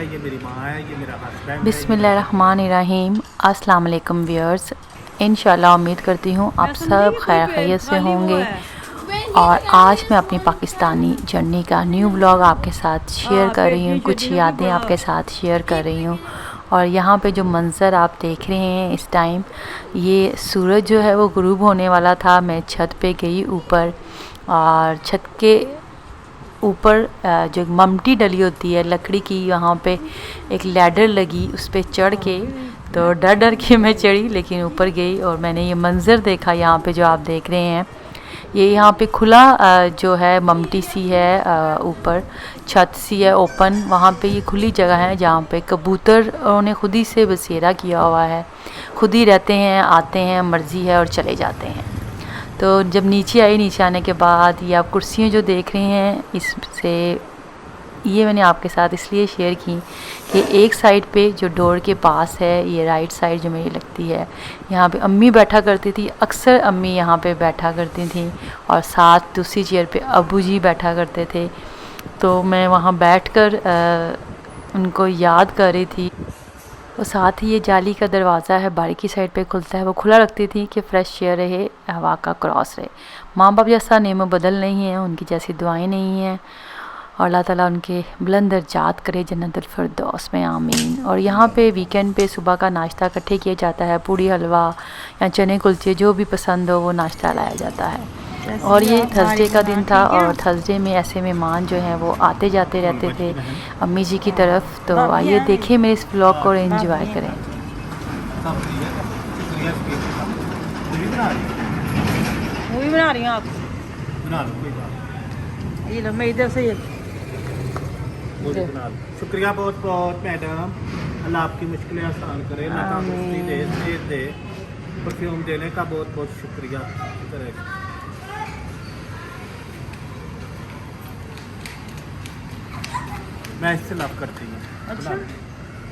ये मेरी माँ है, ये मेरा हस्बैंड है। बिस्मिल्लाहिर्रहमानिर्रहीम। अस्सलाम वालेकुम व्यूअर्स। इंशाल्लाह उम्मीद करती हूँ आप सब खैर खैरियत से होंगे। और आज मैं अपनी पाकिस्तानी जर्नी का न्यू व्लॉग आपके साथ शेयर कर रही हूँ, कुछ यादें आपके साथ शेयर कर रही हूँ। और यहाँ पे जो मंज़र आप देख रहे हैं इस टाइम, ये सूरज जो है वो गुरूब होने वाला था। मैं छत पे गई ऊपर, और छत के ऊपर जो ममटी डली होती है लकड़ी की, यहाँ पे एक लैडर लगी, उस पर चढ़ के तो डर डर के मैं चढ़ी, लेकिन ऊपर गई और मैंने ये मंज़र देखा। यहाँ पे जो आप देख रहे हैं, ये यहाँ पे खुला जो है ममटी सी है, ऊपर छत सी है ओपन, वहाँ पे ये खुली जगह है जहाँ पे कबूतर ने खुद ही से बसेरा किया हुआ है, खुद ही रहते हैं, आते हैं, मर्ज़ी है और चले जाते हैं। तो जब नीचे आई, नीचे आने के बाद ये आप कुर्सियाँ जो देख रहे हैं, इससे ये मैंने आपके साथ इसलिए शेयर की कि एक साइड पे जो डोर के पास है, ये राइट साइड जो मुझे लगती है, यहाँ पे अम्मी बैठा करती थी, अक्सर अम्मी यहाँ पे बैठा करती थी, और साथ दूसरी चेयर पे अबू जी बैठा करते थे। तो मैं वहाँ बैठकर उनको याद कर रही थी। और साथ ही ये जाली का दरवाज़ा है, बाहर की साइड पे खुलता है, वो खुला रखती थी कि फ़्रेश एयर रहे, हवा का क्रॉस रहे। माँ बाप जैसा नेम बदल नहीं है, उनकी जैसी दुआएं नहीं हैं, और अल्लाह ताला उनके बुलंद दर्जात करे जन्नतुल फिरदौस में, आमीन। और यहाँ पे वीकेंड पे सुबह का नाश्ता इकट्ठे किया जाता है, पूड़ी हलवा या चने कुलचे, जो भी पसंद हो वो नाश्ता लाया जाता है। और ये थर्सडे का दिन था, और थर्सडे में ऐसे मेहमान जो हैं वो आते जाते रहते थे अम्मी जी की तरफ। तो आइए देखें मेरे इस व्लॉग को और एंजॉय करें। मूवी बना रही हूँ आप? बना लो, कोई बात ये लो, मैं इधर से नहीं, बना लो। शुक्रिया बहुत बहुत मैडम, अल्लाह आपकी मुश्किलें आसान करे, अल्लाह तंदुरुस्ती दे, सेहत दे। परफ्यूम देने का बहुत बहुत शुक्रिया। मैं इससे लव करती हूँ। अच्छा,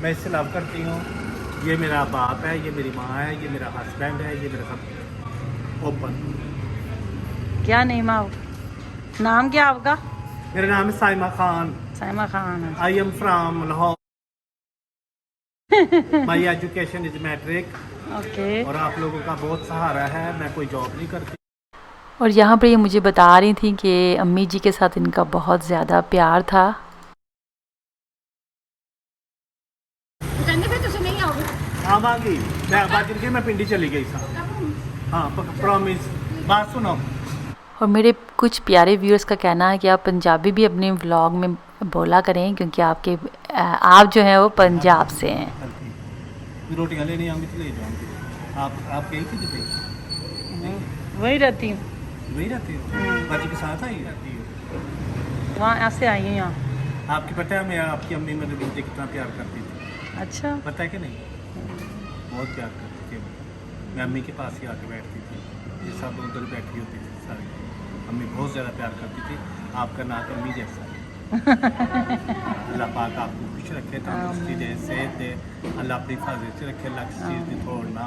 मैं इससे लव करती हूँ। ये मेरा बाप है, ये मेरी माँ है, ये मेरा हस्बैंड है, ये मेरा सब ओपन। क्या नेम है? नाम क्या आपका? मेरा नाम है साइमा खान। साइमा खान है। I am from Lahore. My education is matric. Okay. और आप लोगों का बहुत सहारा है, मैं कोई जॉब नहीं करती। और यहाँ पर ये मुझे बता रही थी कि अम्मी जी के साथ इनका बहुत ज़्यादा प्यार था। आवागी मैं पिंडी चली गई था। हाँ, प्रॉमिस, बात सुनो। और मेरे कुछ प्यारे व्यूअर्स का कहना है कि आप पंजाबी भी अपने व्लॉग में बोला करें, क्योंकि आप जो हैं वो पंजाब से हैं। रोटियां लेनी आऊंगी तो ले जाऊंगी। आप गई थी? वही रहती हूँ। वही रहती हो? बाजी के साथ आई रहती हो? वहाँ ऐसे आई हूँ यहाँ। आपकी पता है, मैं आपकी अम्मी मेरे मुझे कितना प्यार करती थी। अच्छा, पता है कि नहीं? बहुत प्यार करती थी। मैं अम्मी के पास ही आके बैठती थी, ये सब उधर बैठी होती थी सारी। अम्मी बहुत ज़्यादा प्यार करती थी। आपका नाम अम्मी जैसा है। अल्लाह पाक आपको खुश रखे, तंदुरुस्ती दे, सेहत दे, अल्लाह अपनी हिफाजत से रखे, अल्लाह किसी चीज़ की थोड़ ना,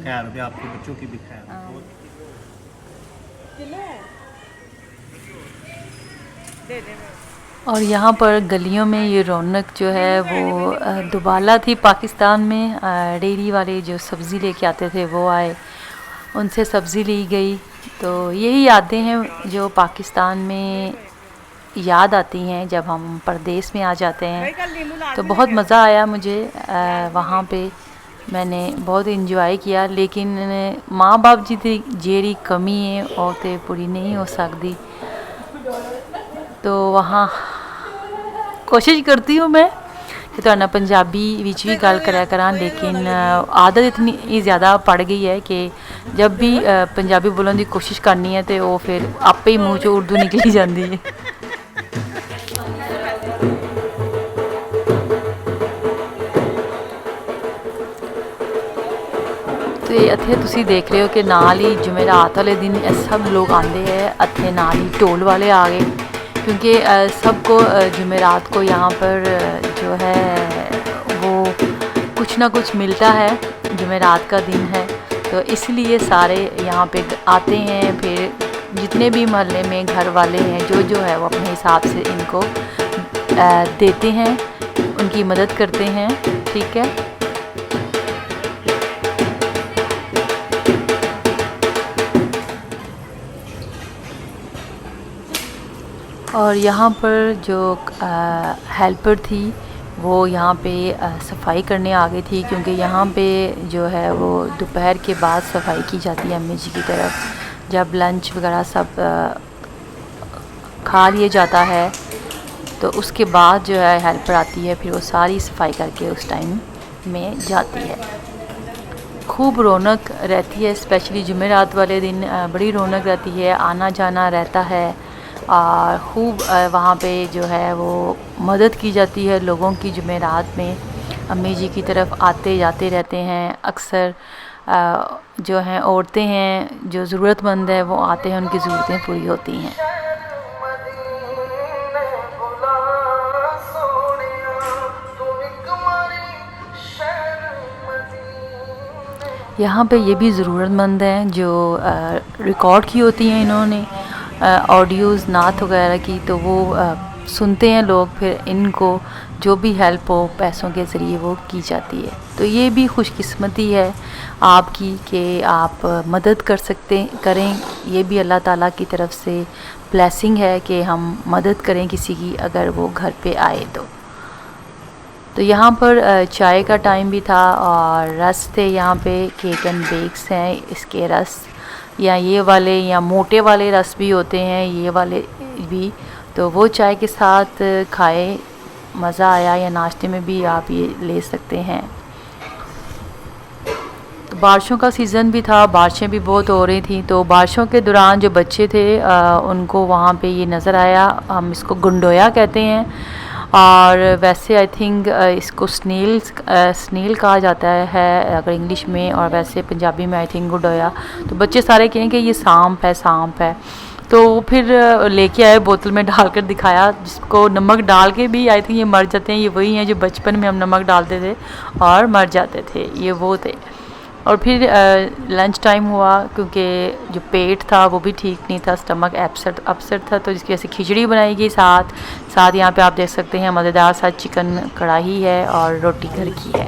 खैर भी, आपके बच्चों की भी खैर। और यहाँ पर गलियों में ये रौनक जो है वो दुबाला थी। पाकिस्तान में डेयरी वाले जो सब्ज़ी लेके आते थे वो आए, उनसे सब्ज़ी ली गई। तो यही यादें हैं जो पाकिस्तान में याद आती हैं जब हम परदेश में आ जाते हैं। तो बहुत मज़ा आया मुझे वहाँ पे, मैंने बहुत इंजॉय किया। लेकिन माँ बाप जी की जेरी कमी है और तो पूरी नहीं हो सकती, तो वहाँ कोशिश करती हूँ मैं कि तो ना पंजाबी विच भी गल करा करा, लेकिन आदत इतनी ज़्यादा पड़ गई है कि जब भी पंजाबी बोलने की कोशिश करनी है तो वो फिर आपे ही मुँह चो उर्दू निकली जाती है। तो ये इत्थे तुसी देख रहे हो कि नाल ही जुमेरात वाले दिन सब लोग आते हैं, इत्थे नाल ही ढोल वाले आ गए, क्योंकि सबको जुमेरात को यहाँ पर जो है वो कुछ ना कुछ मिलता है, जुमेरात का दिन है, तो इसलिए सारे यहाँ पे आते हैं। फिर जितने भी मोहल्ले में घर वाले हैं जो है वो अपने हिसाब से इनको देते हैं, उनकी मदद करते हैं। ठीक है, और यहाँ पर जो हेल्पर थी वो यहाँ पे सफाई करने आ गई थी, क्योंकि यहाँ पे जो है वो दोपहर के बाद सफाई की जाती है अम्मी जी की तरफ। जब लंच वगैरह सब खा लिया जाता है तो उसके बाद जो है हेल्पर आती है, फिर वो सारी सफाई करके उस टाइम में जाती है। खूब रौनक रहती है, स्पेशली जुमेरात वाले दिन बड़ी रौनक रहती है, आना जाना रहता है और खूब वहाँ पे जो है वो मदद की जाती है लोगों की। जुमेरात में अम्मी जी की तरफ आते जाते रहते हैं अक्सर। जो हैं औरतें हैं जो ज़रूरतमंद है वो आते हैं, उनकी ज़रूरतें पूरी होती हैं। यहाँ पे ये भी ज़रूरतमंद हैं जो रिकॉर्ड की होती हैं इन्होंने ऑडियोज़ नात वगैरह की, तो वो सुनते हैं लोग, फिर इनको जो भी हेल्प हो पैसों के ज़रिए वो की जाती है। तो ये भी खुशकिस्मती है आपकी कि आप मदद करें। ये भी अल्लाह ताला की तरफ से ब्लेसिंग है कि हम मदद करें किसी की अगर वो घर पे आए तो यहाँ पर चाय का टाइम भी था और रस थे यहाँ पे, केक एंड बेक्स हैं इसके रस, या ये वाले या मोटे वाले रस भी होते हैं, ये वाले भी। तो वो चाय के साथ खाए, मज़ा आया, या नाश्ते में भी आप ये ले सकते हैं। तो बारिशों का सीज़न भी था, बारिशें भी बहुत हो रही थी, तो बारिशों के दौरान जो बच्चे थे उनको वहाँ पे ये नज़र आया। हम इसको गुंडोया कहते हैं और वैसे आई थिंक इसको स्नेल कहा जाता है अगर इंग्लिश में, और वैसे पंजाबी में आई थिंक गुंडोया। तो बच्चे सारे कहें कि ये सांप है। तो फिर लेके आए, बोतल में डालकर दिखाया, जिसको नमक डाल के भी आई थिंक ये मर जाते हैं। ये वही हैं जो बचपन में हम नमक डालते थे और मर जाते थे, ये वो थे। और फिर लंच टाइम हुआ, क्योंकि जो पेट था वो भी ठीक नहीं था, स्टमक अपसेट था, तो जिसकी वजह से खिचड़ी बनाई गई। साथ यहाँ पे आप देख सकते हैं मज़ेदार सा चिकन कढ़ाई है और रोटी घर की है,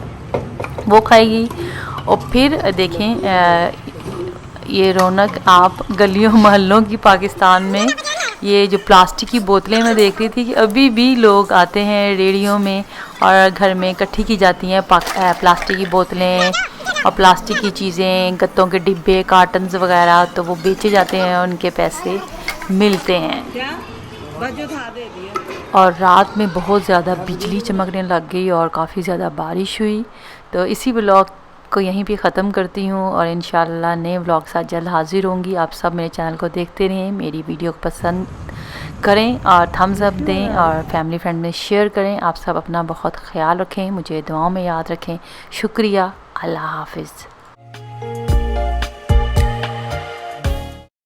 वो खाएगी। और फिर देखें ये रौनक आप गलियों मोहल्लों की पाकिस्तान में। ये जो प्लास्टिक की बोतलें मैं देख रही थी कि अभी भी लोग आते हैं रेडियो में और घर में इकट्ठी की जाती हैं प्लास्टिक की बोतलें और प्लास्टिक की चीज़ें, गत्तों के डिब्बे, कार्टन्स वगैरह, तो वो बेचे जाते हैं, उनके पैसे मिलते हैं। और रात में बहुत ज़्यादा बिजली चमकने लग गई और काफ़ी ज़्यादा बारिश हुई। तो इसी व्लॉग को यहीं पे ख़त्म करती हूँ और इंशाल्लाह नए व्लॉग के साथ जल्द हाजिर होंगी। आप सब मेरे चैनल को देखते रहें, मेरी वीडियो को पसंद करें और थम्स अप दें और फैमिली फ्रेंड में शेयर करें। आप सब अपना बहुत ख्याल रखें, मुझे दुआओं में याद रखें। शुक्रिया, अल्लाह हाफिज़।